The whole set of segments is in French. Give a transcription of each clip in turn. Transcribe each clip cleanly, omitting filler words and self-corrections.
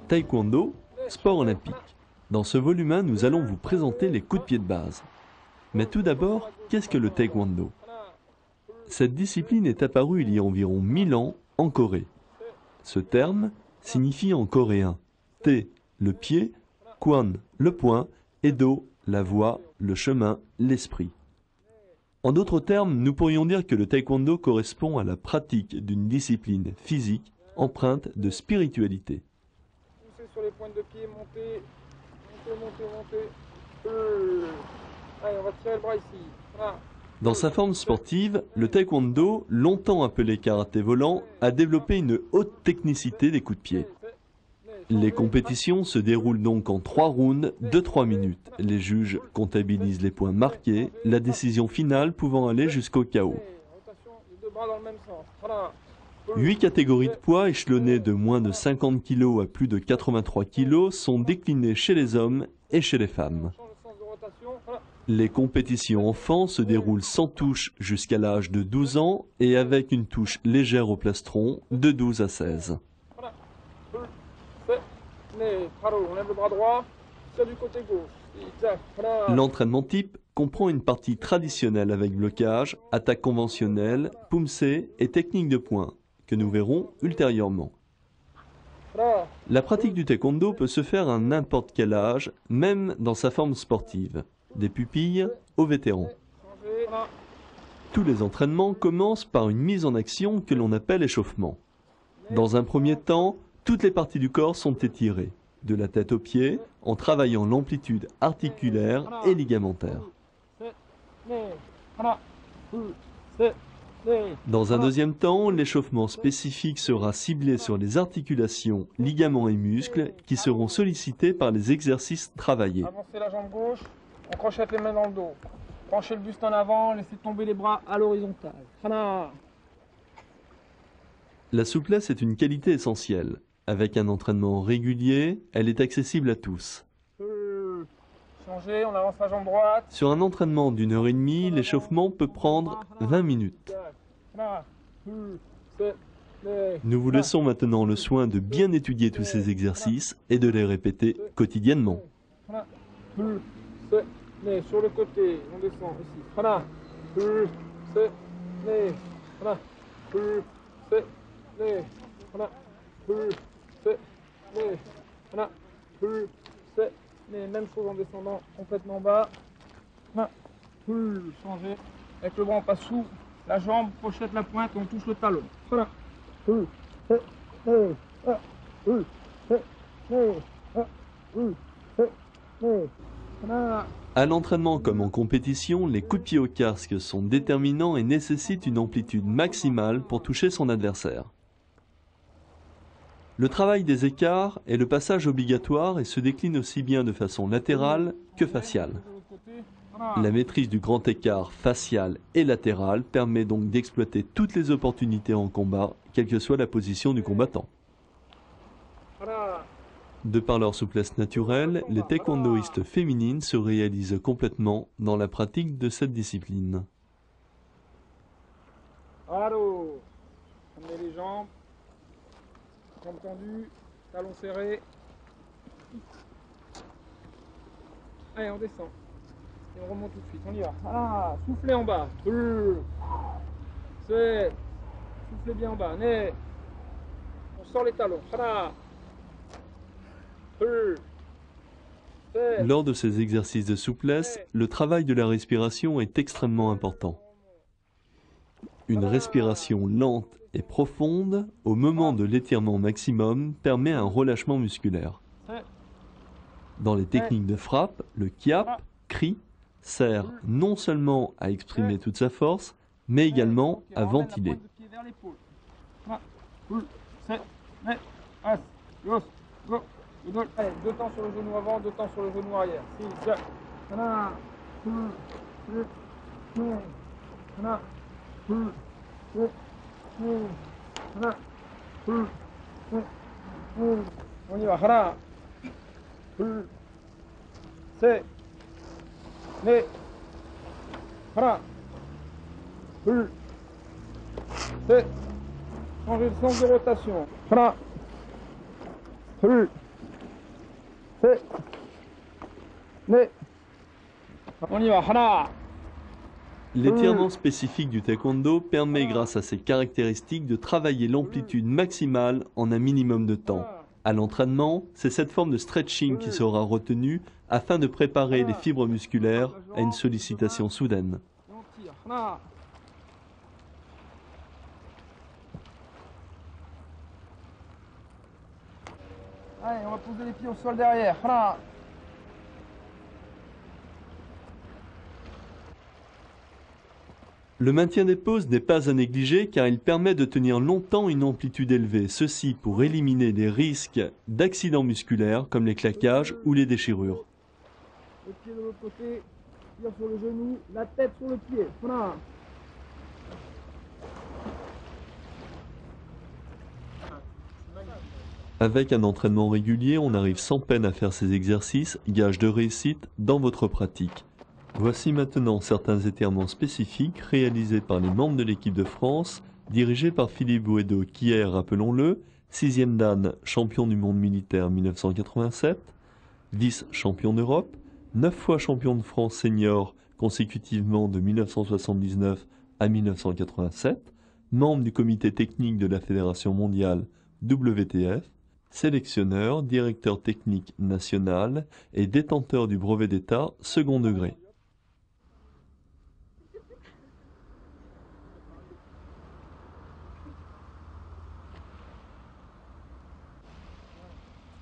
Taekwondo, sport olympique. Dans ce volume 1, nous allons vous présenter les coups de pied de base. Mais tout d'abord, qu'est-ce que le Taekwondo? Cette discipline est apparue il y a environ 1000 ans en Corée. Ce terme signifie en coréen Te, le pied, Kwan, le poing, et Do, la voie, le chemin, l'esprit. En d'autres termes, nous pourrions dire que le Taekwondo correspond à la pratique d'une discipline physique empreinte de spiritualité. Poussez sur les pointes de pied, montez, montez. Allez, on va tirer le bras ici. Voilà. Dans sa forme sportive, le taekwondo, longtemps appelé karaté volant, a développé une haute technicité des coups de pied. Les compétitions se déroulent donc en 3 rounds de 3 minutes. Les juges comptabilisent les points marqués, la décision finale pouvant aller jusqu'au KO. 8 catégories de poids échelonnées de moins de 50 kg à plus de 83 kg sont déclinées chez les hommes et chez les femmes. Les compétitions enfants se déroulent sans touche jusqu'à l'âge de 12 ans et avec une touche légère au plastron de 12 à 16. L'entraînement type comprend une partie traditionnelle avec blocage, attaque conventionnelle, pumse et technique de poing, que nous verrons ultérieurement. La pratique du taekwondo peut se faire à n'importe quel âge, même dans sa forme sportive, des pupilles aux vétérans. Tous les entraînements commencent par une mise en action que l'on appelle échauffement. Dans un premier temps, toutes les parties du corps sont étirées, de la tête aux pieds, en travaillant l'amplitude articulaire et ligamentaire. Dans un deuxième temps, l'échauffement spécifique sera ciblé sur les articulations, ligaments et muscles qui seront sollicités par les exercices travaillés. Avancez la jambe gauche, on crochette les mains dans le dos. Penchez le buste en avant, laissez tomber les bras à l'horizontale. La souplesse est une qualité essentielle. Avec un entraînement régulier, elle est accessible à tous. Changez, on avance la jambe droite. Sur un entraînement d'1 heure et demie, l'échauffement peut prendre 20 minutes. Nous vous laissons maintenant le soin de bien étudier tous ces exercices et de les répéter quotidiennement. Sur le côté, on descend ici. Même chose en descendant complètement bas. Changer. Avec le bras, on passe sous la jambe, pochette la pointe, on touche le talon. Voilà. À l'entraînement comme en compétition, les coups de pied au casque sont déterminants et nécessitent une amplitude maximale pour toucher son adversaire. Le travail des écarts est le passage obligatoire et se décline aussi bien de façon latérale que faciale. La maîtrise du grand écart facial et latéral permet donc d'exploiter toutes les opportunités en combat, quelle que soit la position du combattant. De par leur souplesse naturelle, les taekwondoïstes féminines se réalisent complètement dans la pratique de cette discipline. Allô, on met les jambes. Jambes tendues, talons serrés. Allez, on descend. Et on remonte tout de suite. On y va. Ah, soufflez en bas. Soufflez bien en bas. Allez. On sort les talons. Lors de ces exercices de souplesse, le travail de la respiration est extrêmement important. Une respiration lente et profonde au moment de l'étirement maximum permet un relâchement musculaire. Dans les techniques de frappe, le kiap, cri, sert non seulement à exprimer toute sa force, mais également à ventiler. Allez, 2 temps sur le genou avant, 2 temps sur le genou arrière. On y va. Changez de sens de rotation. fait. Mais. On y va. Hana. L'étirement spécifique du taekwondo permet, grâce à ses caractéristiques, de travailler l'amplitude maximale en un minimum de temps. À l'entraînement, c'est cette forme de stretching qui sera retenue afin de préparer les fibres musculaires à une sollicitation soudaine. On tire. Hana. Allez, on va poser les pieds au sol derrière. Hana. Le maintien des poses n'est pas à négliger car il permet de tenir longtemps une amplitude élevée, ceci pour éliminer les risques d'accidents musculaires comme les claquages ou les déchirures. Le pied de l'autre côté, tire sur le genou, la tête sur le pied. Voilà. Avec un entraînement régulier, on arrive sans peine à faire ces exercices, gage de réussite dans votre pratique. Voici maintenant certains étirements spécifiques réalisés par les membres de l'équipe de France, dirigés par Philippe Bouédeau, qui est, rappelons-le, 6e dan champion du monde militaire 1987, vice-champion d'Europe, 9 fois champion de France senior consécutivement de 1979 à 1987, membre du comité technique de la Fédération mondiale WTF, sélectionneur, directeur technique national et détenteur du brevet d'État second degré.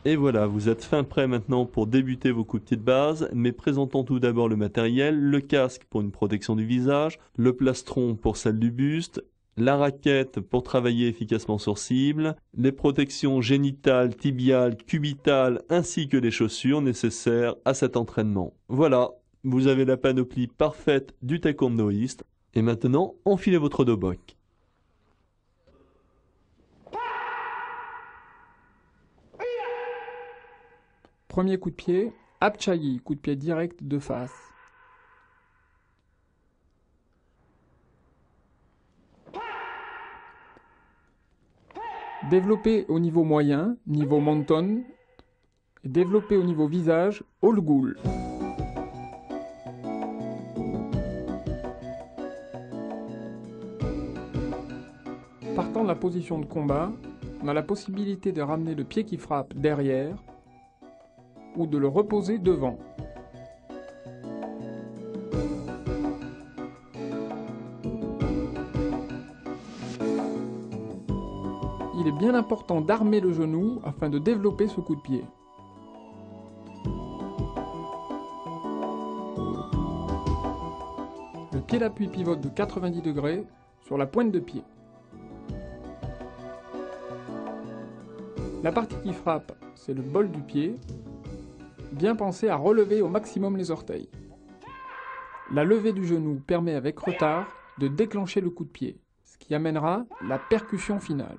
Et voilà, vous êtes fin prêt maintenant pour débuter vos coups de pied de base, mais présentons tout d'abord le matériel, le casque pour une protection du visage, le plastron pour celle du buste, la raquette pour travailler efficacement sur cible, les protections génitales, tibiales, cubitales ainsi que les chaussures nécessaires à cet entraînement. Voilà, vous avez la panoplie parfaite du taekwondoïste. Et maintenant, enfilez votre dobok. Premier coup de pied, Apchagi, coup de pied direct de face. Développé au niveau moyen, niveau menton, et développé au niveau visage, Olgul. Partant de la position de combat, on a la possibilité de ramener le pied qui frappe derrière ou de le reposer devant. Il est bien important d'armer le genou afin de développer ce coup de pied. Le pied d'appui pivote de 90 degrés sur la pointe de pied. La partie qui frappe, c'est le bol du pied. Bien penser à relever au maximum les orteils. La levée du genou permet avec retard de déclencher le coup de pied, ce qui amènera la percussion finale.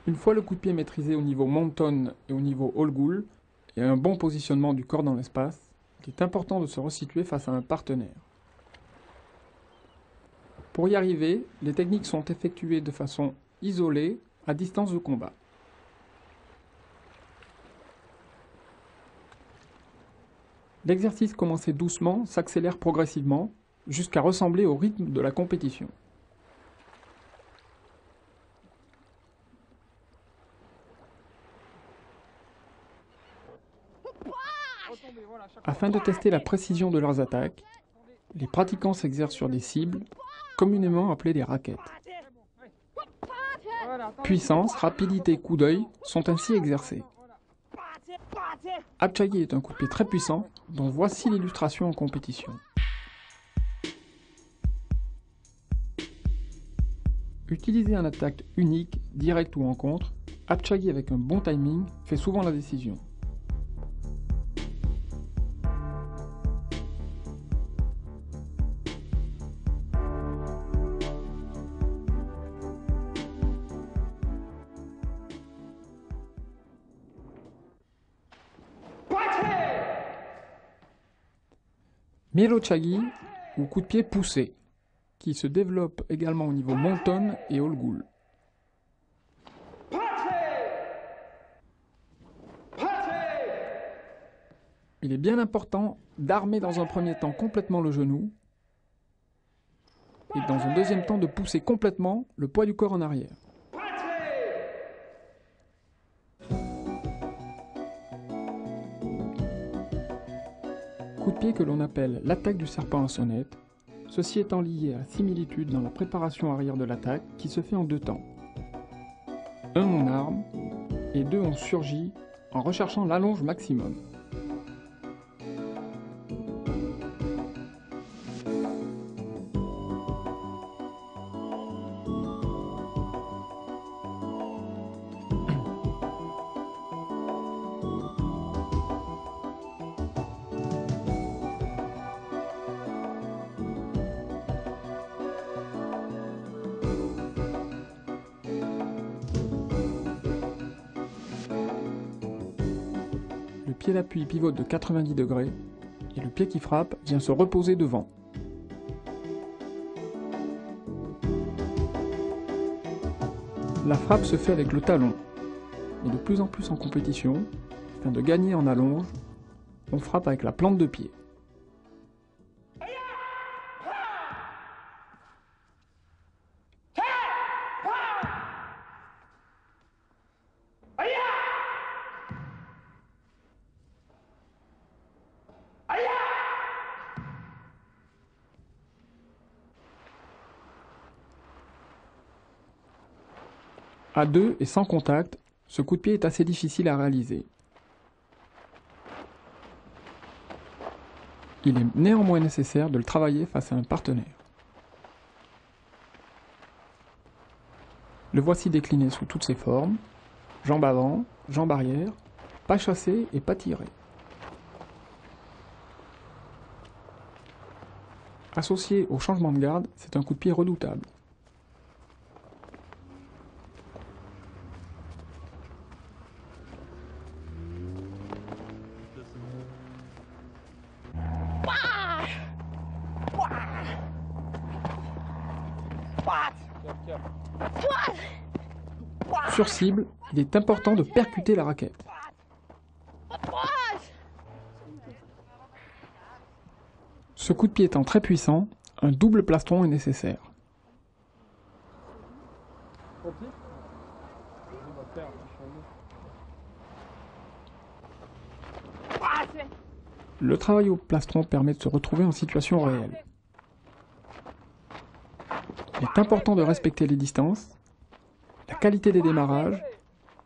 Une fois le coup de pied maîtrisé au niveau menton et au niveau Olgul, et un bon positionnement du corps dans l'espace, il est important de se resituer face à un partenaire. Pour y arriver, les techniques sont effectuées de façon isolée, à distance de combat. L'exercice commencé doucement s'accélère progressivement jusqu'à ressembler au rythme de la compétition. Afin de tester la précision de leurs attaques, les pratiquants s'exercent sur des cibles, communément appelées des raquettes. Puissance, rapidité, coup d'œil sont ainsi exercés. Apchagi est un coup de pied très puissant, dont voici l'illustration en compétition. Utiliser un attaque unique, direct ou en contre, Apchagi avec un bon timing fait souvent la décision. Mirochagi, ou coup de pied poussé, qui se développe également au niveau menton et Olgul. il est bien important d'armer dans un premier temps complètement le genou et dans un deuxième temps de pousser complètement le poids du corps en arrière. Coup de pied que l'on appelle l'attaque du serpent à sonnette, ceci étant lié à la similitude dans la préparation arrière de l'attaque qui se fait en deux temps. 1 on arme et 2 on surgit en recherchant l'allonge maximum. Le pied d'appui pivote de 90 degrés et le pied qui frappe vient se reposer devant. La frappe se fait avec le talon, mais de plus en plus en compétition, afin de gagner en allonge, on frappe avec la plante de pied. À deux et sans contact, ce coup de pied est assez difficile à réaliser. Il est néanmoins nécessaire de le travailler face à un partenaire. Le voici décliné sous toutes ses formes, jambes avant, jambes arrière, pas chassé et pas tiré. Associé au changement de garde, c'est un coup de pied redoutable. Sur cible, il est important de percuter la raquette. Ce coup de pied étant très puissant, un double plastron est nécessaire. Le travail au plastron permet de se retrouver en situation réelle. Il est important de respecter les distances, la qualité des démarrages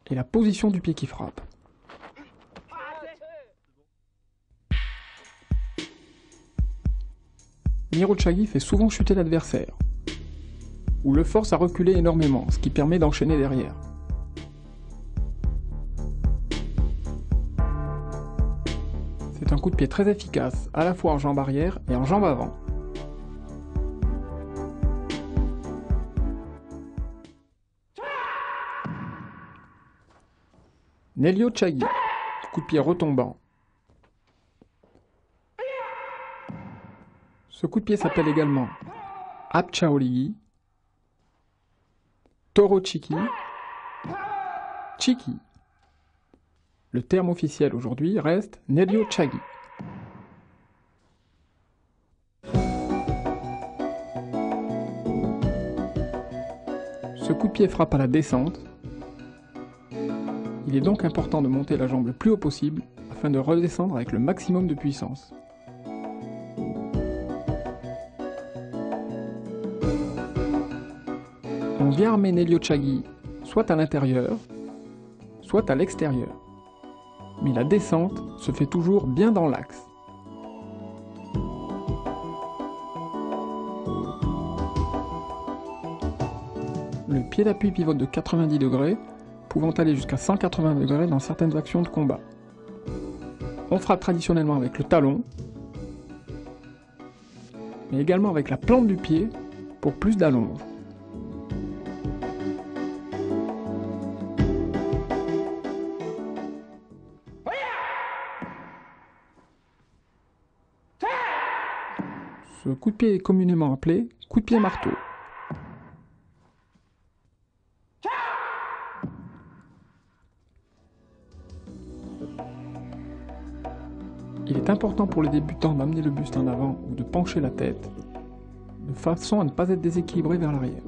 et la position du pied qui frappe. Mirochagi fait souvent chuter l'adversaire, ou le force à reculer énormément, ce qui permet d'enchaîner derrière. C'est un coup de pied très efficace, à la fois en jambe arrière et en jambe avant. Nelio-chagi, coup de pied retombant. Ce coup de pied s'appelle également Apchaoligi, Toro-chiki, Chiki. Le terme officiel aujourd'hui reste Nelio-chagi. Ce coup de pied frappe à la descente. Il est donc important de monter la jambe le plus haut possible afin de redescendre avec le maximum de puissance. On vient armer Nelio-chagi soit à l'intérieur, soit à l'extérieur. Mais la descente se fait toujours bien dans l'axe. Le pied d'appui pivote de 90 degrés, pouvant aller jusqu'à 180 degrés dans certaines actions de combat. On frappe traditionnellement avec le talon, mais également avec la plante du pied pour plus d'allonge. Ce coup de pied est communément appelé coup de pied marteau. Il est important pour les débutants d'amener le buste en avant ou de pencher la tête, de façon à ne pas être déséquilibré vers l'arrière.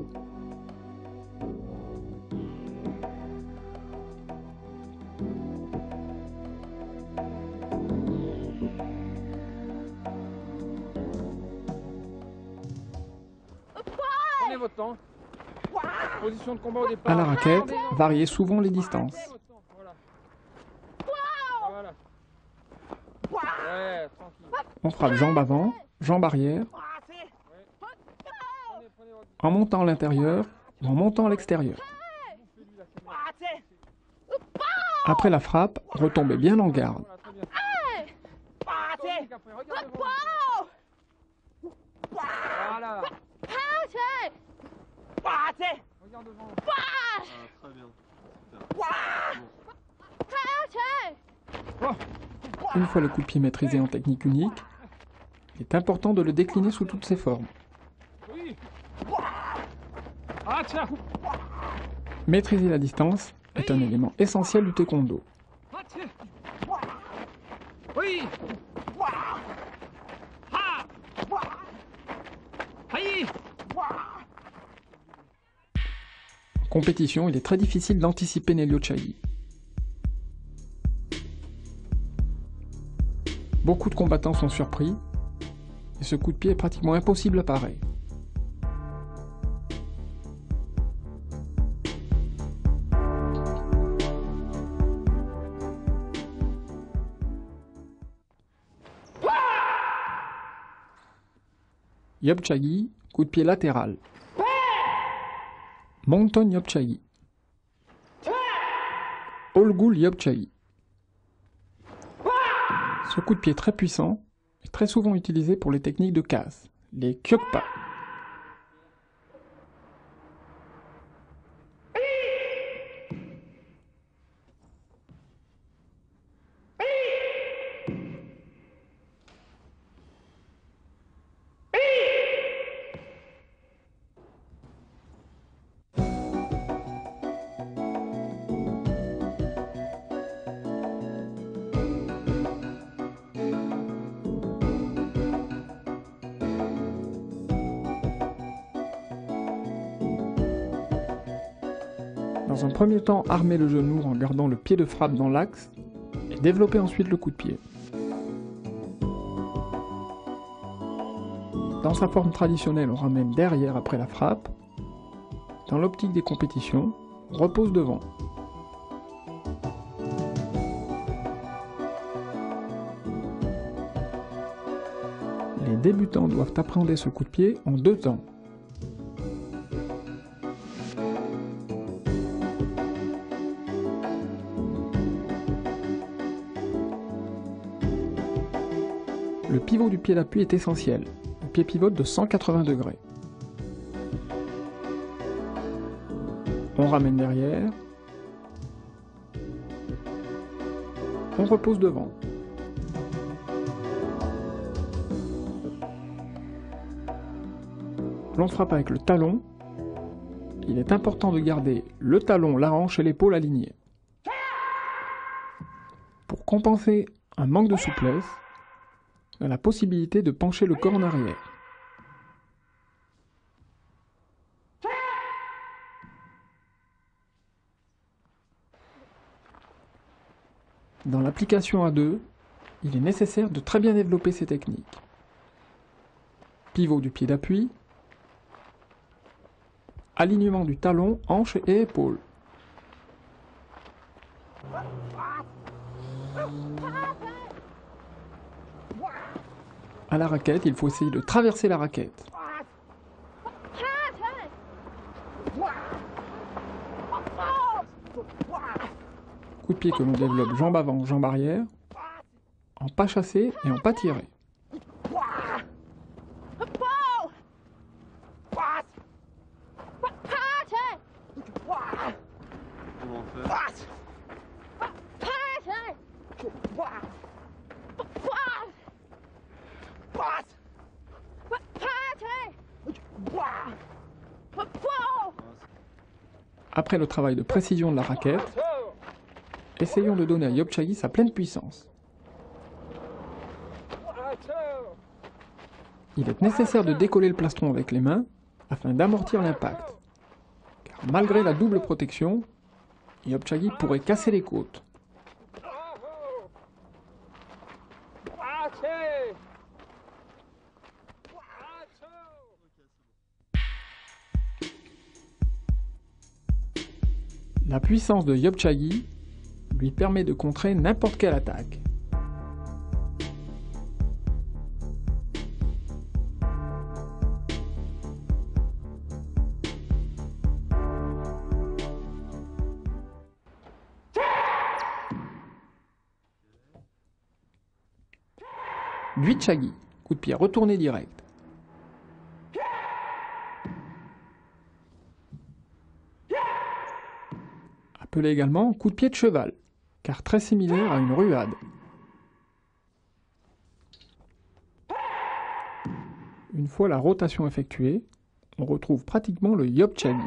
Prenez votre temps. Position de combat au départ. À la raquette, variez souvent les distances. Voilà. Voilà. Ouais, tranquille. On frappe jambe avant, jambe arrière, Prenez votre... en montant à l'intérieur ou en montant à l'extérieur. Après la frappe, retombez bien en garde. Voilà, très bien. Tonique après, regarde devant. Voilà. Regarde devant. Très bien. Une fois le coup de pied maîtrisé en technique unique, il est important de le décliner sous toutes ses formes. Oui. Ah tiens. Maîtriser la distance est un élément essentiel du taekwondo. Ah tiens. Oui. Ha. Aïe. En compétition, il est très difficile d'anticiper les ryochagi. Beaucoup de combattants sont surpris, et ce coup de pied est pratiquement impossible à parer. Yopchagi, coup de pied latéral. Mountain Yopchagi. Olgul Yopchagi. Ce coup de pied très puissant est très souvent utilisé pour les techniques de casse, les kyokpa. Dans un premier temps, armez le genou en gardant le pied de frappe dans l'axe et développez ensuite le coup de pied. Dans sa forme traditionnelle, on ramène derrière après la frappe. Dans l'optique des compétitions, on repose devant. Les débutants doivent appréhender ce coup de pied en 2 temps. Le pivot du pied d'appui est essentiel. Le pied pivote de 180 degrés. On ramène derrière. On repose devant. L'on frappe avec le talon. Il est important de garder le talon, la hanche et l'épaule alignés. Pour compenser un manque de souplesse, on a la possibilité de pencher le corps en arrière. Dans l'application à 2, il est nécessaire de très bien développer ces techniques. Pivot du pied d'appui, alignement du talon, hanche et épaule. À la raquette, il faut essayer de traverser la raquette. Coup de pied que l'on développe jambe avant, jambe arrière, en pas chassé et en pas tiré. Comment on fait? Après le travail de précision de la raquette, essayons de donner à Yopchagi sa pleine puissance. il est nécessaire de décoller le plastron avec les mains afin d'amortir l'impact. Car malgré la double protection, Yopchagi pourrait casser les côtes. La puissance de Yopchagi lui permet de contrer n'importe quelle attaque. Duichagi, coup de pied retourné direct. Appelé également coup de pied de cheval, car très similaire à une ruade. Une fois la rotation effectuée, on retrouve pratiquement le Yopchagi.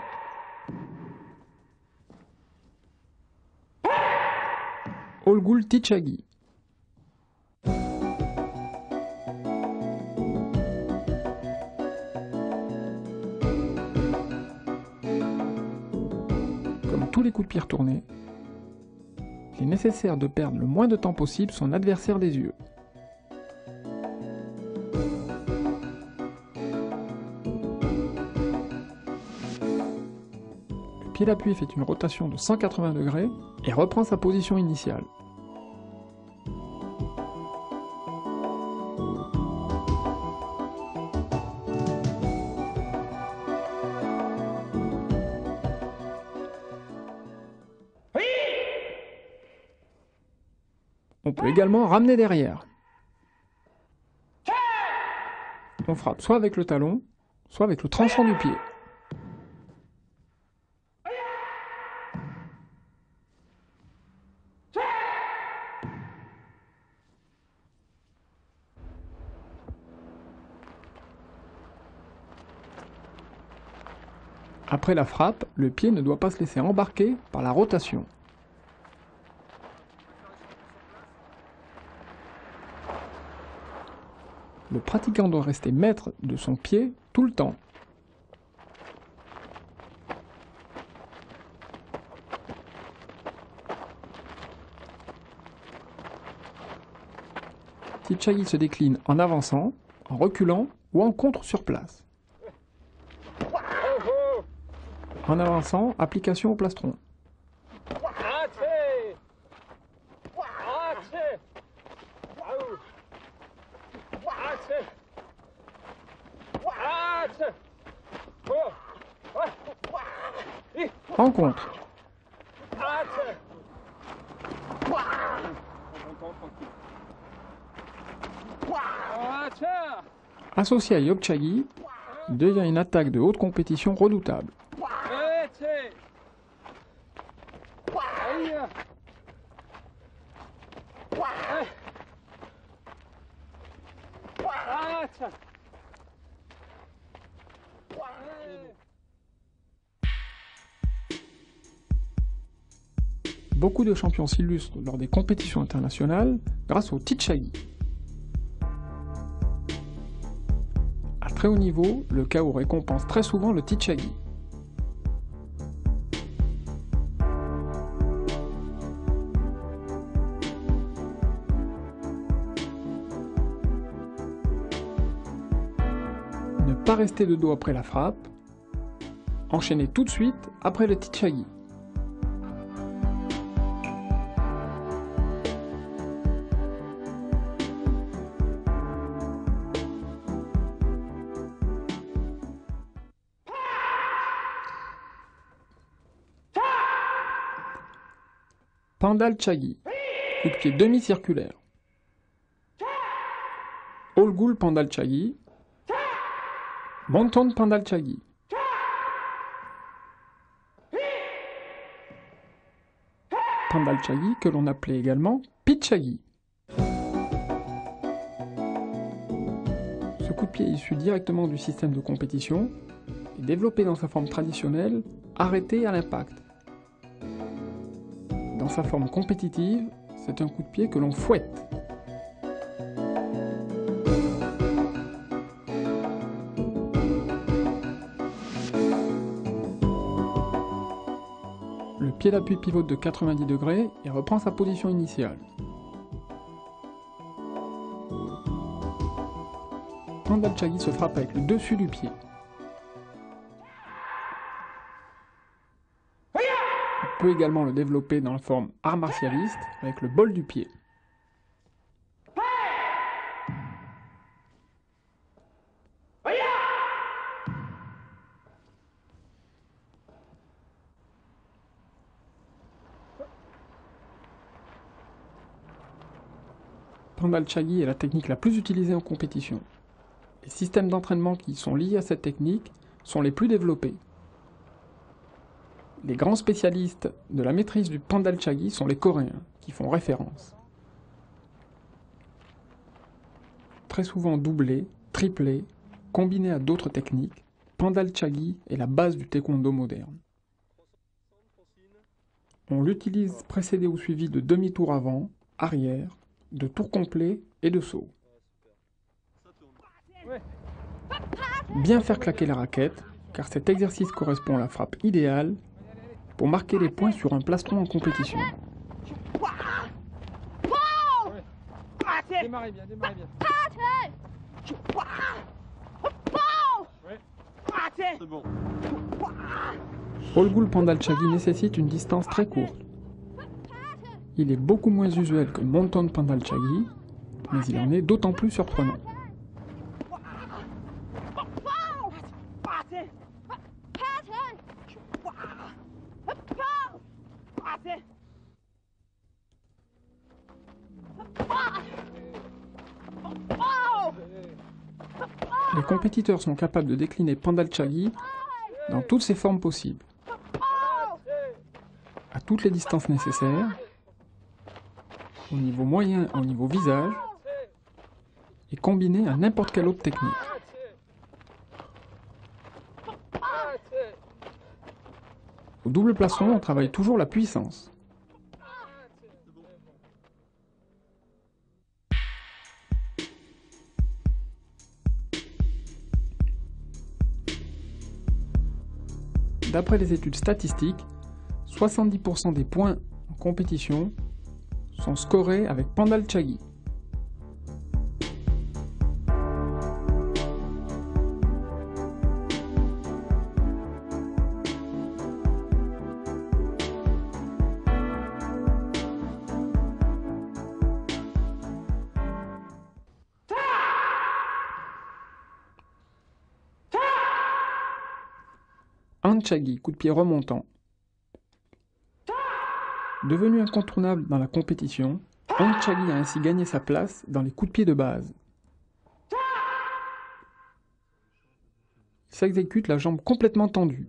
Olgul Tichagi. Comme tous les coups de pied retournés, il est nécessaire de perdre le moins de temps possible son adversaire des yeux. Le pied d'appui fait une rotation de 180 degrés et reprend sa position initiale. On peut également ramener derrière. On frappe soit avec le talon, soit avec le tranchant du pied. Après la frappe, le pied ne doit pas se laisser embarquer par la rotation. Le pratiquant doit rester maître de son pied tout le temps. Tichagi se décline en avançant, en reculant ou en contre sur place. En avançant, application au plastron. En contre. Associé à Yopchagi, il devient une attaque de haute compétition redoutable. Beaucoup de champions s'illustrent lors des compétitions internationales grâce au Tichagi. À très haut niveau, le KO récompense très souvent le Tichagi. Ne pas rester de dos après la frappe, enchaîner tout de suite après le Tichagi. Pandalchagi, coup de pied demi-circulaire. Olgul Pandalchagi. Monton Pandalchagi. Pandalchagi que l'on appelait également Pichagi. Ce coup de pied issu directement du système de compétition est développé dans sa forme traditionnelle, arrêté à l'impact. Dans sa forme compétitive, c'est un coup de pied que l'on fouette. pied d'appui pivote de 90 degrés et reprend sa position initiale. Pandalchagi se frappe avec le dessus du pied. On peut également le développer dans la forme art martialiste avec le bol du pied. Pandalchagi est la technique la plus utilisée en compétition. Les systèmes d'entraînement qui sont liés à cette technique sont les plus développés. Les grands spécialistes de la maîtrise du Pandalchagi sont les Coréens, qui font référence. Très souvent doublé, triplé, combiné à d'autres techniques, Pandalchagi est la base du taekwondo moderne. On l'utilise précédé ou suivi de demi-tour avant, arrière, de tour complet et de saut. Bien faire claquer la raquette, car cet exercice correspond à la frappe idéale pour marquer les points sur un plastron en compétition. Démarrez bien, démarrez bien. C'est bon. Olgul Pandalchagi nécessite une distance très courte. Il est beaucoup moins usuel que Monton Pandalchagi, mais il en est d'autant plus surprenant. Les compétiteurs sont capables de décliner Pandalchagi dans toutes ses formes possibles, à toutes les distances nécessaires, au niveau moyen et au niveau visage, et combiné à n'importe quelle autre technique. Au double plastron, on travaille toujours la puissance. D'après les études statistiques, 70% des points en compétition sont scorés avec Pandalchagi. Handchagi, coup de pied remontant. Devenu incontournable dans la compétition, Handchagi a ainsi gagné sa place dans les coups de pied de base. Il s'exécute la jambe complètement tendue.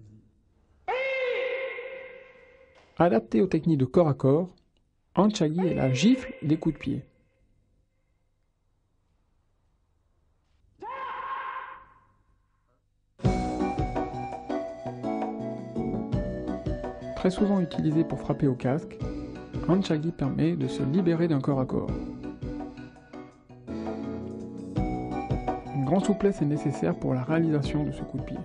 Adapté aux techniques de corps à corps, Handchagi est la gifle des coups de pied. Très souvent utilisé pour frapper au casque, Handchagi permet de se libérer d'un corps à corps. Une grande souplesse est nécessaire pour la réalisation de ce coup de pied.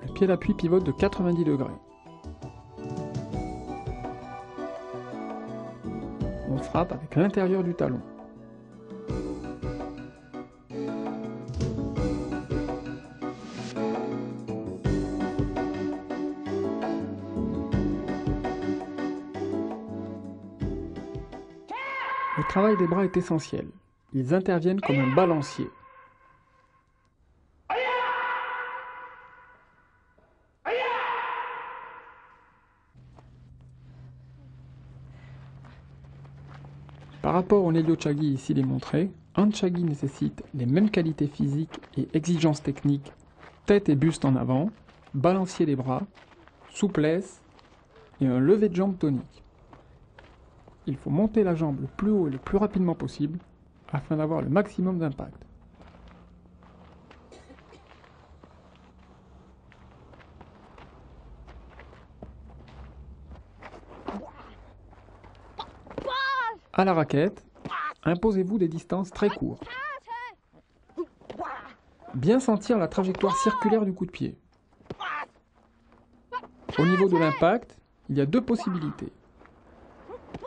Le pied d'appui pivote de 90 degrés. On frappe avec l'intérieur du talon. Le travail des bras est essentiel. Ils interviennent comme un balancier. Par rapport au Neliochagi ici démontré, Handchagi nécessite les mêmes qualités physiques et exigences techniques, tête et buste en avant, balancier des bras, souplesse et un lever de jambe tonique. Il faut monter la jambe le plus haut et le plus rapidement possible afin d'avoir le maximum d'impact. À la raquette, imposez-vous des distances très courtes. Bien sentir la trajectoire circulaire du coup de pied. Au niveau de l'impact, il y a deux possibilités.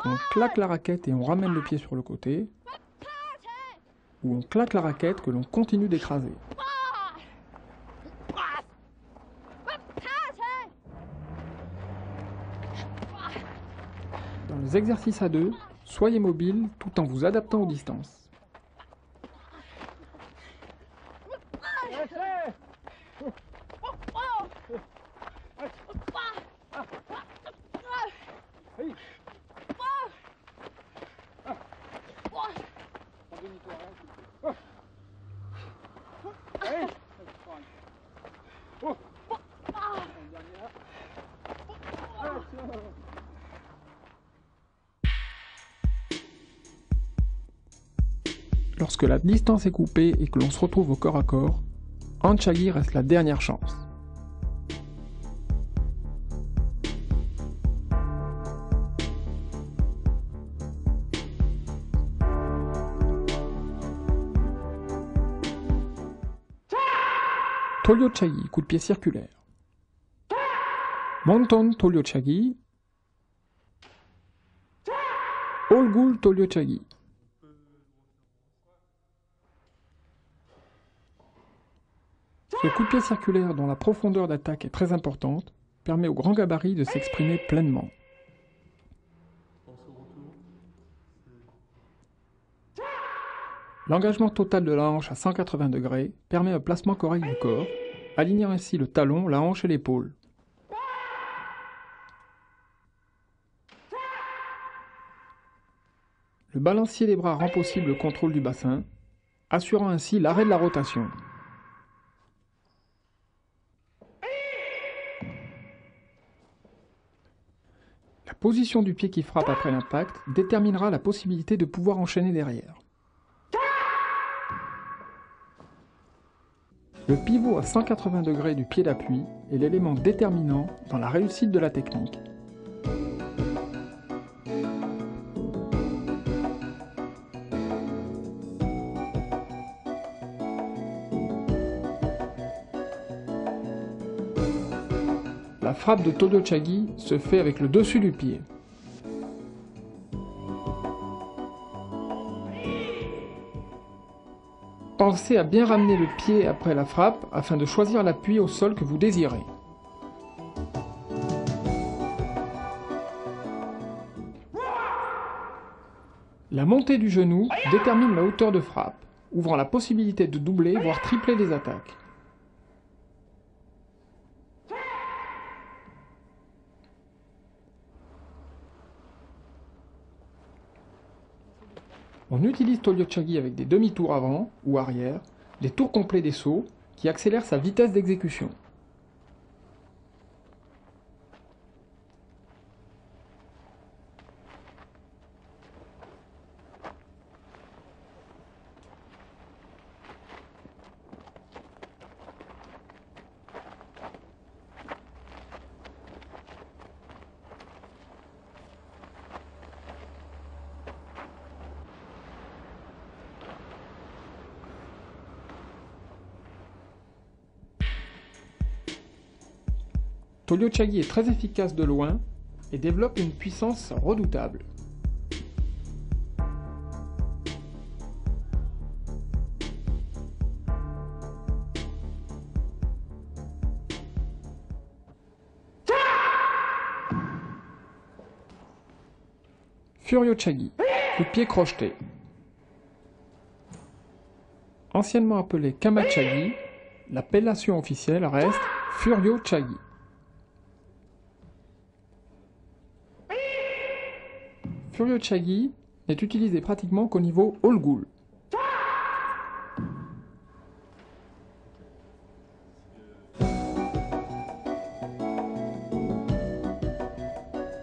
On claque la raquette et on ramène le pied sur le côté, ou on claque la raquette que l'on continue d'écraser. Dans les exercices à deux, soyez mobile tout en vous adaptant aux distances. Lorsque la distance est coupée et que l'on se retrouve au corps à corps, Handshagi reste la dernière chance. Tolyochagi, coup de pied circulaire. Monton Tolyochagi. Olgul Tolyochagi. Ce coup de pied circulaire dont la profondeur d'attaque est très importante permet au grand gabarit de s'exprimer pleinement. L'engagement total de la hanche à 180 degrés permet un placement correct du corps, alignant ainsi le talon, la hanche et l'épaule. Le balancier des bras rend possible le contrôle du bassin, assurant ainsi l'arrêt de la rotation. La position du pied qui frappe après l'impact déterminera la possibilité de pouvoir enchaîner derrière. Le pivot à 180 degrés du pied d'appui est l'élément déterminant dans la réussite de la technique. La frappe de Tolyochagi se fait avec le dessus du pied. Pensez à bien ramener le pied après la frappe afin de choisir l'appui au sol que vous désirez. La montée du genou détermine la hauteur de frappe, ouvrant la possibilité de doubler voire tripler les attaques. On utilise Tolyochagi avec des demi-tours avant ou arrière, des tours complets des sauts qui accélèrent sa vitesse d'exécution. Tolyochagi est très efficace de loin et développe une puissance redoutable. Furyochagi, coup de pied crocheté. Anciennement appelé Kamachagi, l'appellation officielle reste Furyochagi. Furyochagi n'est utilisé pratiquement qu'au niveau Olgul.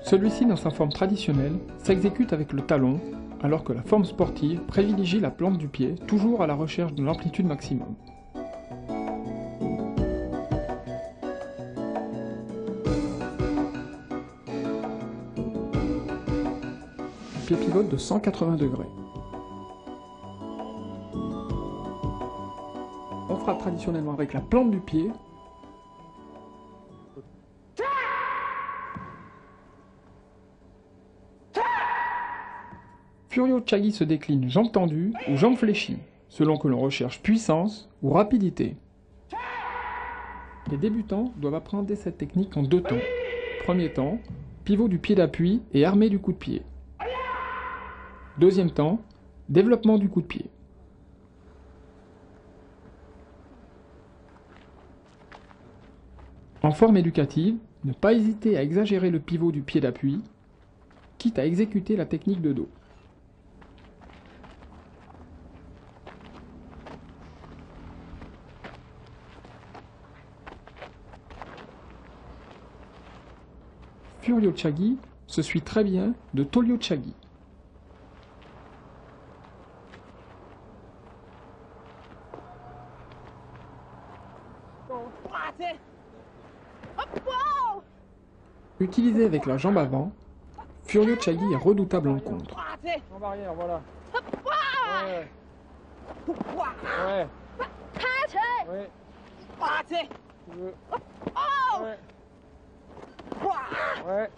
Celui-ci, dans sa forme traditionnelle, s'exécute avec le talon, alors que la forme sportive privilégie la plante du pied, toujours à la recherche de l'amplitude maximum. La pied pivote de 180 degrés. On frappe traditionnellement avec la plante du pied. Furio-Chagi se décline jambes tendues ou jambes fléchies, selon que l'on recherche puissance ou rapidité. Les débutants doivent apprendre cette technique en 2 temps. Premier temps, pivot du pied d'appui et armé du coup de pied. Deuxième temps, développement du coup de pied. En forme éducative, ne pas hésiter à exagérer le pivot du pied d'appui, quitte à exécuter la technique de dos. Furio-Chagi se suit très bien de Toyo-Chagi. Utilisé avec la jambe avant, Furio-Chagi est redoutable en contre. Jambe arrière, voilà. Ouais. Ouais. Ouais. Tu veux. Ouais. Ouais. Ouais.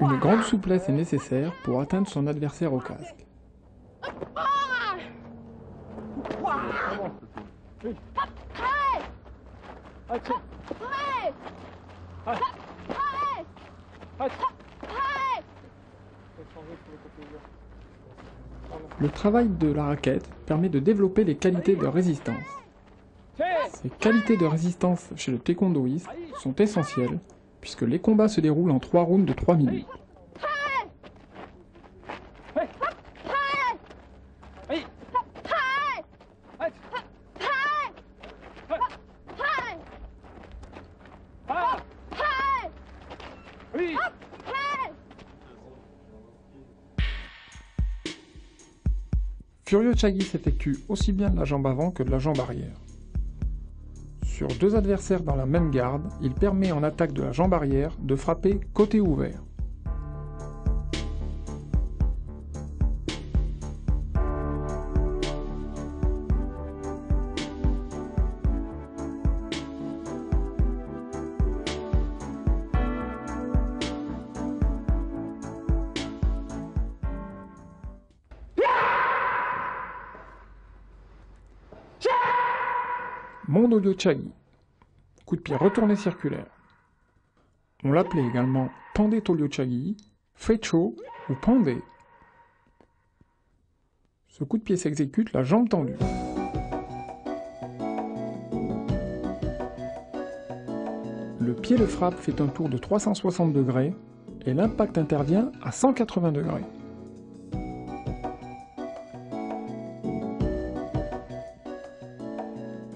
Une grande souplesse est nécessaire pour atteindre son adversaire au casque. Comment? Oui. Action. Action. Action. Le travail de la raquette permet de développer les qualités de résistance. Ces qualités de résistance chez le taekwondoïste sont essentielles puisque les combats se déroulent en 3 rounds de 3 minutes. Furio-Chagi s'effectue aussi bien de la jambe avant que de la jambe arrière. Sur 2 adversaires dans la même garde, il permet en attaque de la jambe arrière de frapper côté ouvert. Mondo-Chagi, coup de pied retourné circulaire. On l'appelait également Pande Toyo-Chagi, Fecho ou Pande. Ce coup de pied s'exécute la jambe tendue. Le pied de frappe fait un tour de 360 degrés et l'impact intervient à 180 degrés.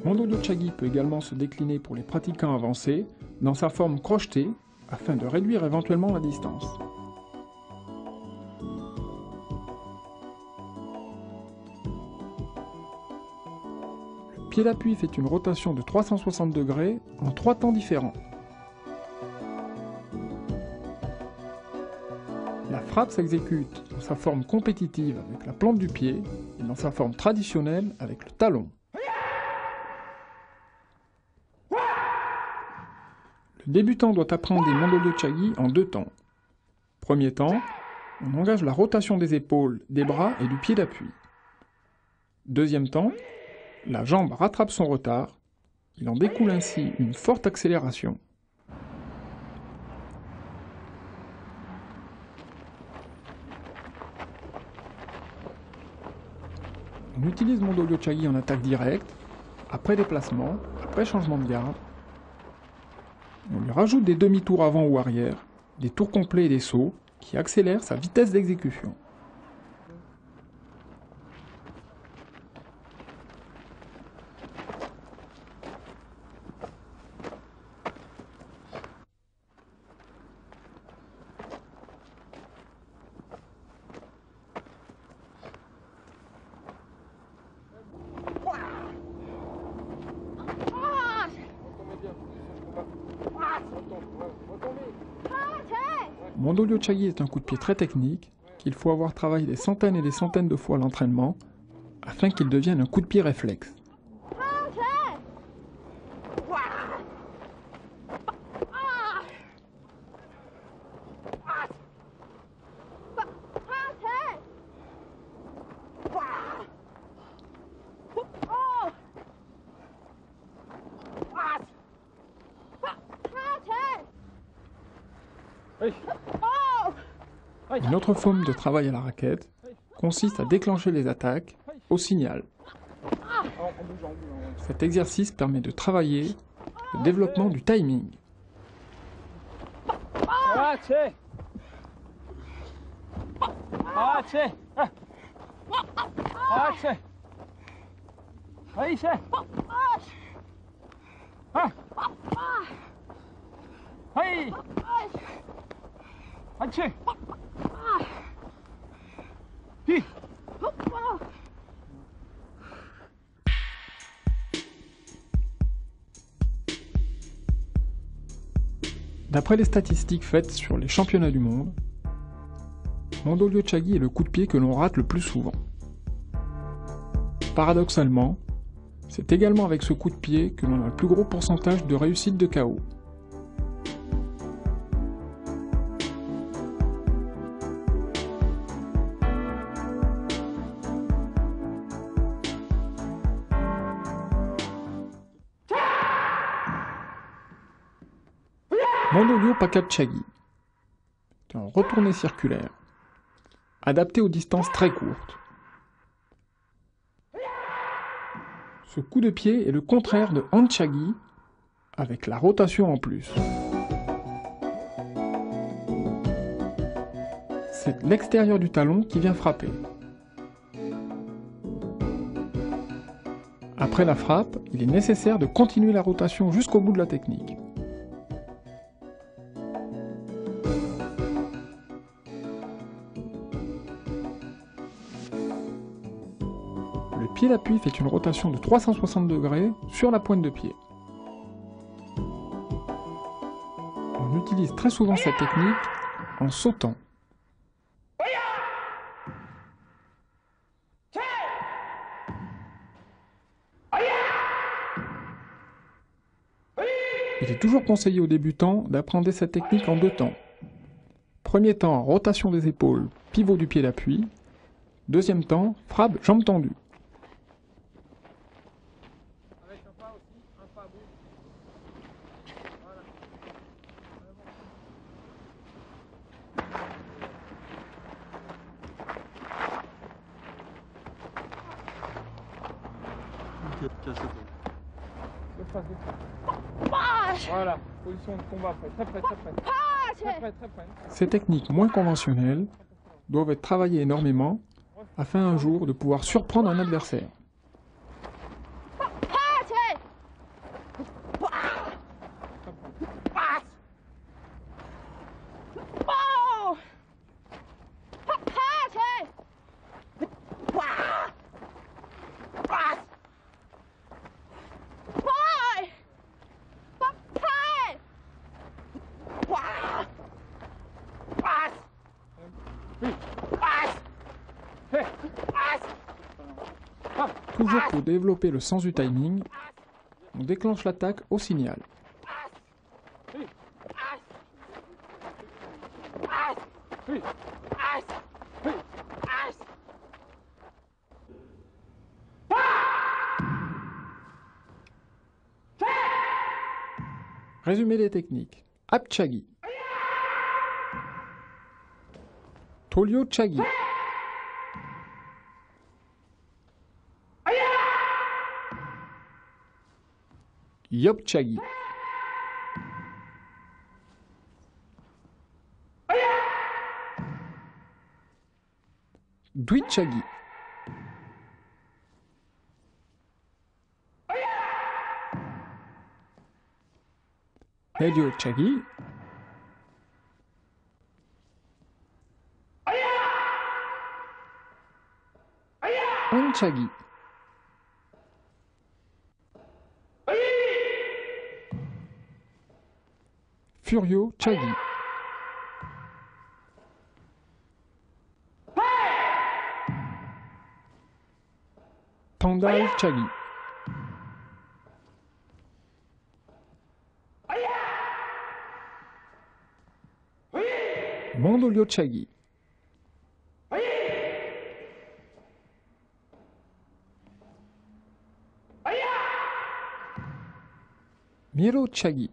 Mondo-Chagi peut également se décliner pour les pratiquants avancés dans sa forme crochetée afin de réduire éventuellement la distance. Le pied d'appui fait une rotation de 360 degrés en 3 temps différents. La frappe s'exécute dans sa forme compétitive avec la plante du pied et dans sa forme traditionnelle avec le talon. Le débutant doit apprendre des Mondo-Chagi en 2 temps. Premier temps, on engage la rotation des épaules, des bras et du pied d'appui. Deuxième temps, la jambe rattrape son retard. Il en découle ainsi une forte accélération. On utilise Mondo-Chagi en attaque directe, après déplacement, après changement de garde. On lui rajoute des demi-tours avant ou arrière, des tours complets et des sauts, qui accélèrent sa vitesse d'exécution. Mondolio Chagi est un coup de pied très technique qu'il faut avoir travaillé des centaines et des centaines de fois à l'entraînement afin qu'il devienne un coup de pied réflexe. Une autre forme de travail à la raquette consiste à déclencher les attaques au signal. Cet exercice permet de travailler le développement du timing. D'après les statistiques faites sur les championnats du monde, Mondolio Chagi est le coup de pied que l'on rate le plus souvent. Paradoxalement, c'est également avec ce coup de pied que l'on a le plus gros pourcentage de réussite de KO. Mondolio Pakat Chagi est un retourné circulaire, adapté aux distances très courtes. Ce coup de pied est le contraire de Hand Chagi, avec la rotation en plus. C'est l'extérieur du talon qui vient frapper. Après la frappe, il est nécessaire de continuer la rotation jusqu'au bout de la technique. Le pied d'appui fait une rotation de 360 degrés sur la pointe de pied. On utilise très souvent cette technique en sautant. Il est toujours conseillé aux débutants d'apprendre cette technique en 2 temps. Premier temps, rotation des épaules, pivot du pied d'appui. Deuxième temps, frappe, jambes tendues. Avec un pas aussi, un pas à bout. Voilà. Voilà, position de combat près, très près, très près. Très près, très près. Ces techniques moins conventionnelles doivent être travaillées énormément afin un jour de pouvoir surprendre un adversaire. Toujours pour développer le sens du timing, on déclenche l'attaque au signal. Résumé des techniques. Ap Chagi, Tolio Chagi, Yop Chagi, Dwit Chagi, Nedio Chagi, Hand Chagi, Furio Chagi. Pandal Chagi. Mondolio Chagi. Miro Chagi.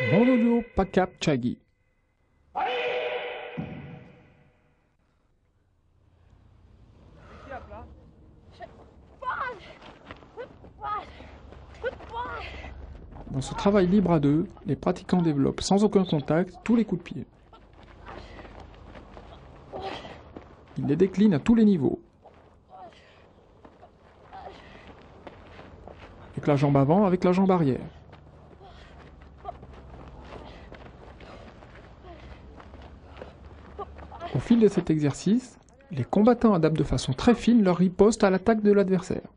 Mondolio Pakap Chagi. Dans ce travail libre à deux, les pratiquants développent sans aucun contact tous les coups de pied. Ils les déclinent à tous les niveaux. Avec la jambe avant, avec la jambe arrière. Au fil de cet exercice, les combattants adaptent de façon très fine leur riposte à l'attaque de l'adversaire.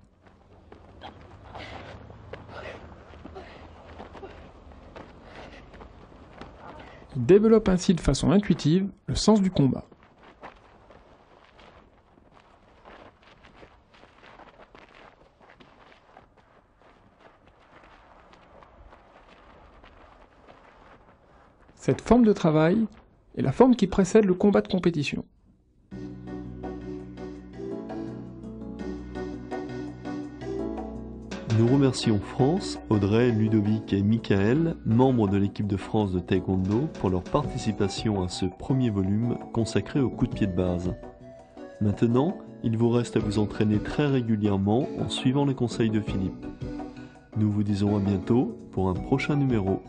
Ils développent ainsi de façon intuitive le sens du combat. Cette forme de travail est la forme qui précède le combat de compétition. Nous remercions France, Audrey, Ludovic et Michael, membres de l'équipe de France de Taekwondo, pour leur participation à ce premier volume consacré aux coups de pied de base. Maintenant, il vous reste à vous entraîner très régulièrement en suivant les conseils de Philippe. Nous vous disons à bientôt pour un prochain numéro.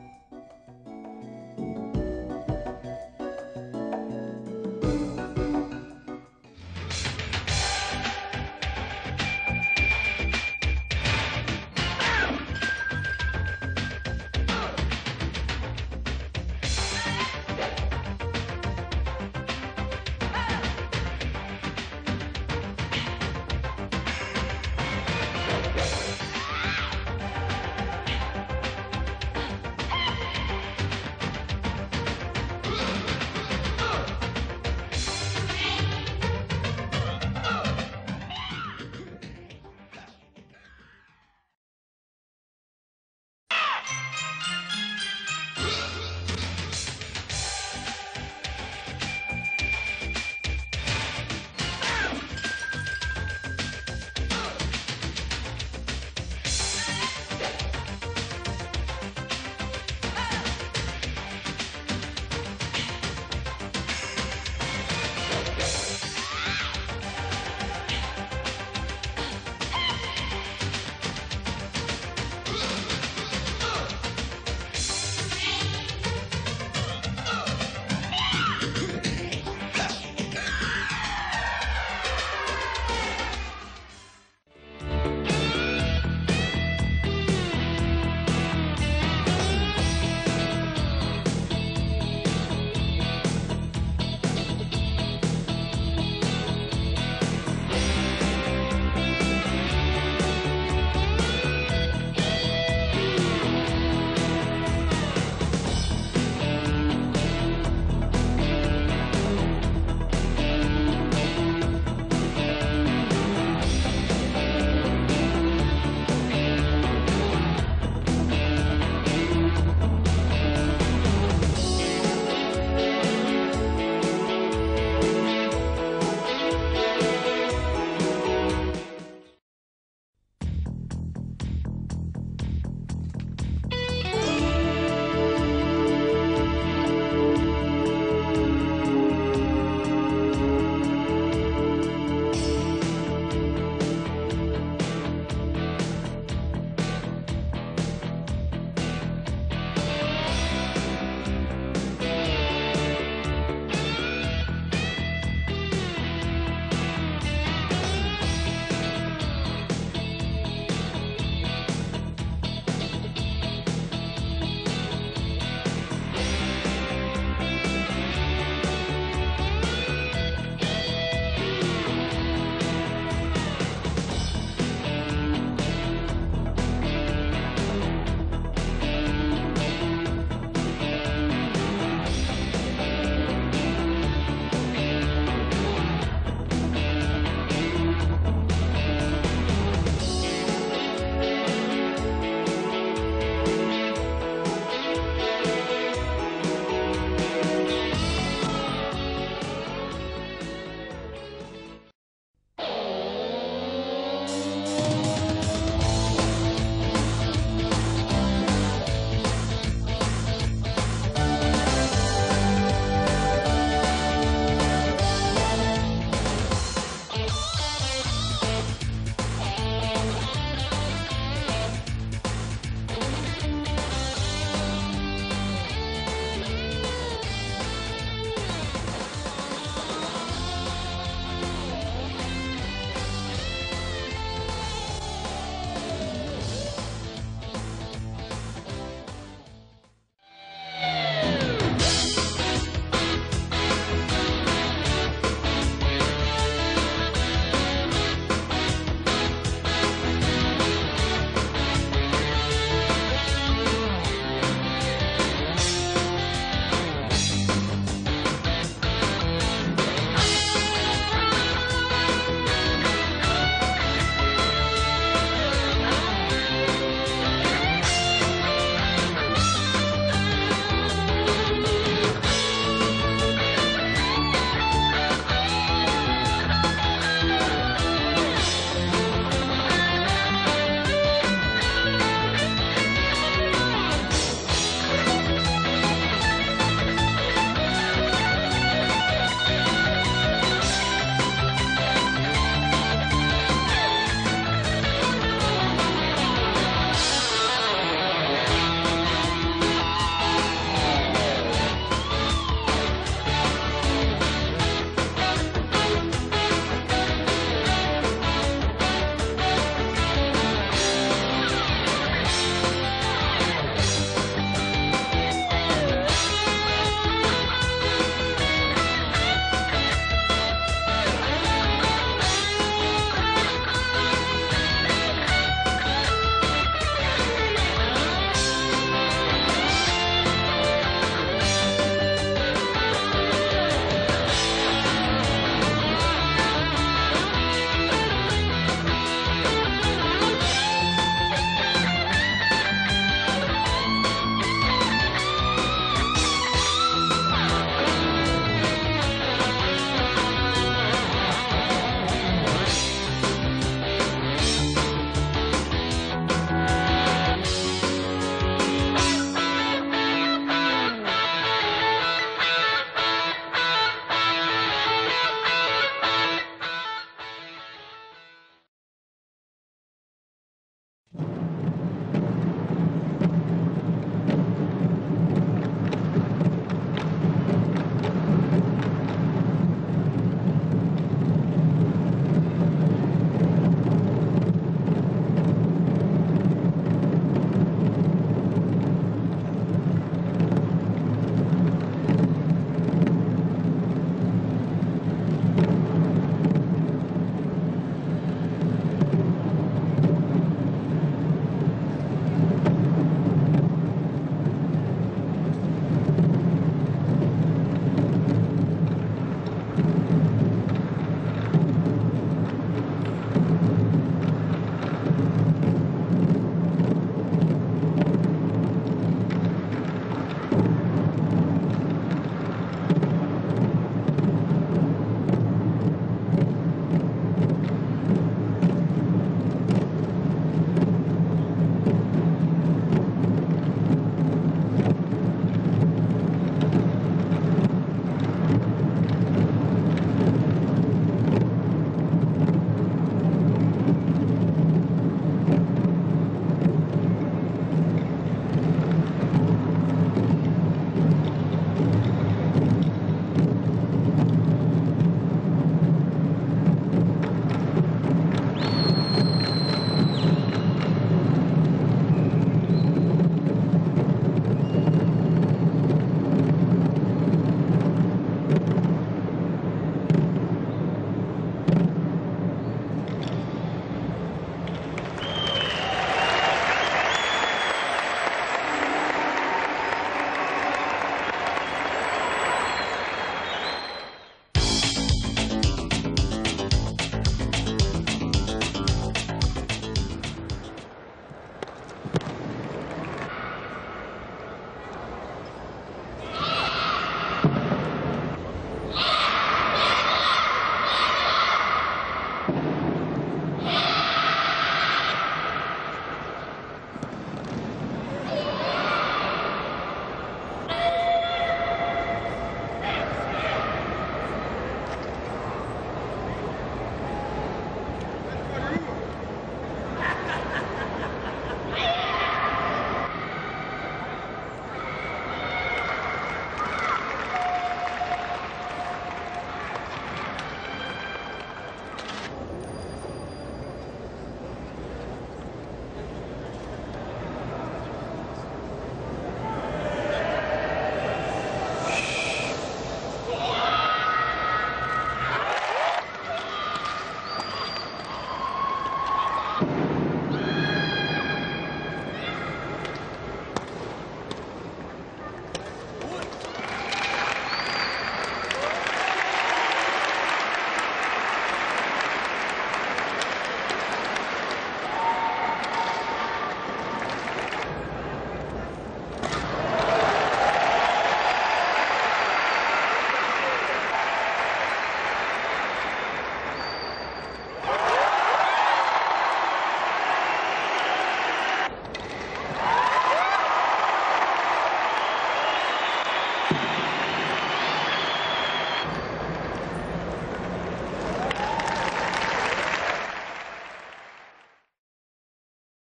Voilà.